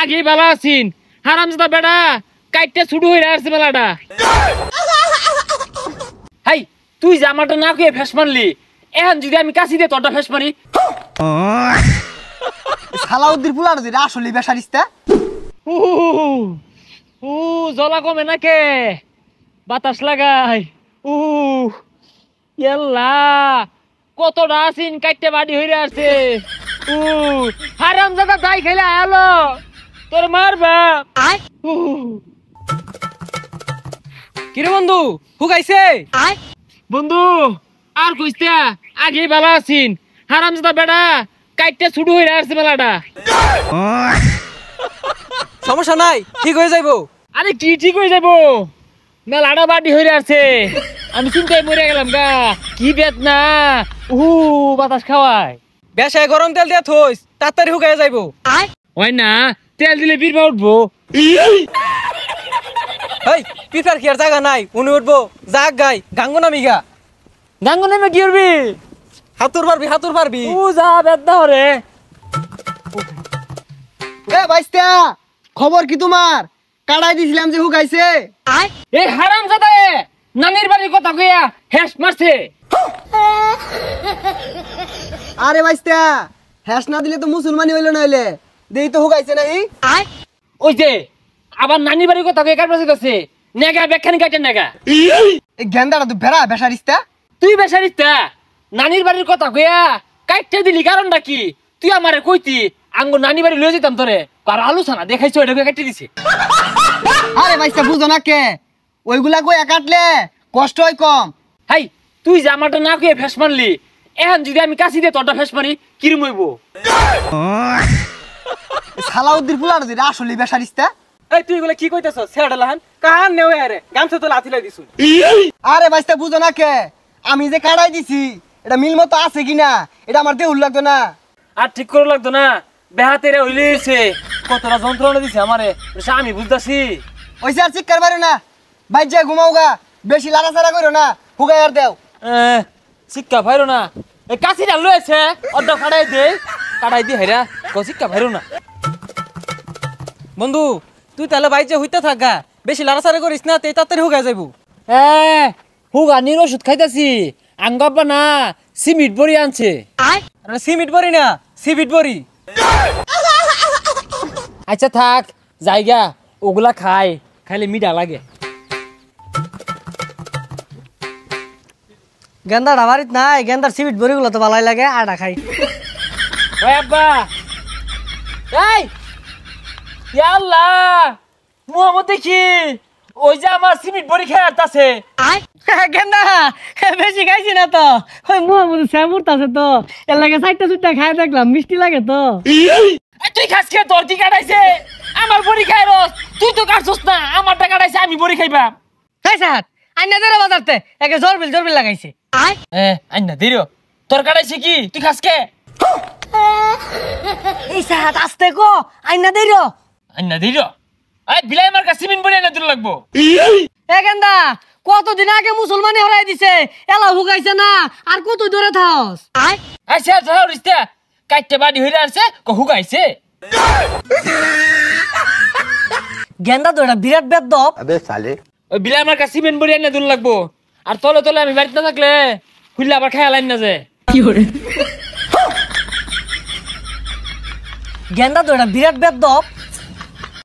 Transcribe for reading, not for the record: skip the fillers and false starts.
আগে ভালো আছিন হারামজাদা বেড়া কাইটটা ছুটু হয়ে আসছে মেলাটা। হাই তুই জামাটা না খুঁয়ে ফেস মারলি, এখন যদি আমি কাছি দিয়ে তোরটা ফেস মারি। সালাউদ্দিন পুলার যে আসলে বেসারিস্তা জলা কমে নাকে বাতাস লাগাই। ইয়াল্লা কতটা আসিন কাইটটা বাড়ি হয়ে আসছে। হারামজাদা দাই খেলে আলো তোর মারবা। কিরে বন্ধু হুকাইছে? বন্ধু আর কইস্তা আগে ভালো আছিন হারামজাদা বেড়া কাইটটা ছুটু হয়ে আসছে মেলাটা। সমস্যা নাই, ঠিক হয়ে যাইবো। আরে কি ঠিক হয়ে যাবো, মেলাটা বাড়ি হয়ে আসছে। আমি চিন্তায় মরে গেলাম গা, কি বেদনা। বাতাস খাওয়ায়। বেশায় গরম তেল দিয়া থইস, তাড়াতাড়ি হুকাই যাইবো। হয় না, তেল দিলে বীরবা উঠবো। এই পিঠার কি আর জায়গা নাই, উনি উঠবো যাক গাই গাঙ্গো নামি গা। গাঙ্গ নেমে কি করবি? হাতুর পারবি। যা বেদনা হরে। এ বাইস্তা খবর কি তোমার? কাড়াই দিছিলাম যে হুকাইছে। এই হারামজাদা নানির বাড়ির কথা কইয়া হেস মারছে। আরে বাইস্তা হ্যাস না দিলে তো মুসলমানি হইলো নইলে দেই তো হুকাইছে নাহি। ওই যে আবার নানির বাড়ির কথা কইয়া কাটবাছে আছে নেগা বেখানি কাটে নেগা। এই গেন্দাটা তো বেড়া বেসারিস্তা। তুই বেসারিস্তা নানির বাড়ির কথা কইয়া কাটতে দিলি কারণটা কি? তুই আমারে কইতি আঙ্গ নানি বাড়ি লয়ে যেতাম তোরে, আর আলোচনা দেখাইছো এটা কাটতে দিছে। আরে বাইস্তা বুঝো না কে ওইগুলা কইয়া কাটলে কষ্ট হয় কম। হাই তুই জামাটা না কইয়া ফেস মারলি, এখন যদি আমি কাছি দিয়ে তোরটা ফেস মারি কিরম হইব? সালাউদ্দিন পুলার যে আসলে বেসারিস্তা। এই তুই এগুলা কি কইতেছ? ছেড়ালাহান কান নেও আরে গামছা তো লাথি লাই দিছু। আরে বাইস্তা বুঝো না কে আমি যে কাড়াই দিছি এটা মিল মতো আছে কিনা এটা আমার দেহুল লাগতো না। আর ঠিক করে লাগতো না, বেহাতেরে হইলেছে কতটা যন্ত্রণা দিছে আমারে, আমি বুঝতাছি। ওইসে আর চিৎকার পারো না, বাইর যা ঘুমাও গা, বেশি লাড়াচাড়া করো না, হুগাই আর দেও। শিক্ষা ভাইরো না, এই কাছিটা লয়েছে অর্ধ কাটাই দি হেরা শিক্ষা ভাইরো না। বন্ধু তুই তাহলে বাইজে হইতে থাকা, বেশি লাড়াচাড়া করিস না, তে তাড়াতাড়ি হুকাই যাইবো। হুগানির ওষুধ খাইতাছি, আঙ্গাব্বা না সিমিট বড়ি আনছে। আরে সিমিট বড়ি না সিবিট বড়ি। আচ্ছা থাক জায়গা, ওগুলা খাইলে মিঠা লাগে। গেন্দার বাড়িত নাই, গেন্দার সিমিট বড়িগুলো তো ভালোই লাগে, আটা খাই। ওই আব্বা, এই আল্লাহ মুহাম্মদ দেখি ওই যে আমার সিমিট বড়ি খেয়ে আসতেছে। গেন্দা বেশি খাইছি না তো, ওই মুহাম্মদ শ্যামুরতাছে তো, এর লাগে চারটা চুটটা খাই দেখলাম, মিষ্টি লাগে তো। তুই খাস খেয়ে তোর কি কাটাইছে? আমার বড়ি খাই রস, তুই তো কাটছস না, আমারটা কাটাইছে, আমি বড়ি খাইবা। খাইছে হাত আইনা দেরে বাজারতে একে জরবিল লাগাইছে। আইনা দিরো তোর কাটাইছে কি? তুই খাস কে? এই সাহাত আস্তে কো আইনা দেরো আইনা দিরো। আই বিলাই মার কাছে সিমিট বড়ি আইনা দিল লাগবো। এ গেন্দা কতদিন আগে মুসলমানি হরাই দিছে, এলা হুকাইছে না, আর কত দূরে থাকস? আচ্ছা ধর রিস্তা কাটতে বাড়ি হইরা আছে হুগাইছে। গেন্দা তো এটা বিরাট বেদব। ওই বিলাই আমার কাছে সিমেন্ট বড়ি আইনা দিল লাগবো, আর তলে তলে আমি বাড়িতে না থাকলে খুললে আবার খেয়াল আইন না যে। গেন্দা তো এটা বিরাট বেদব।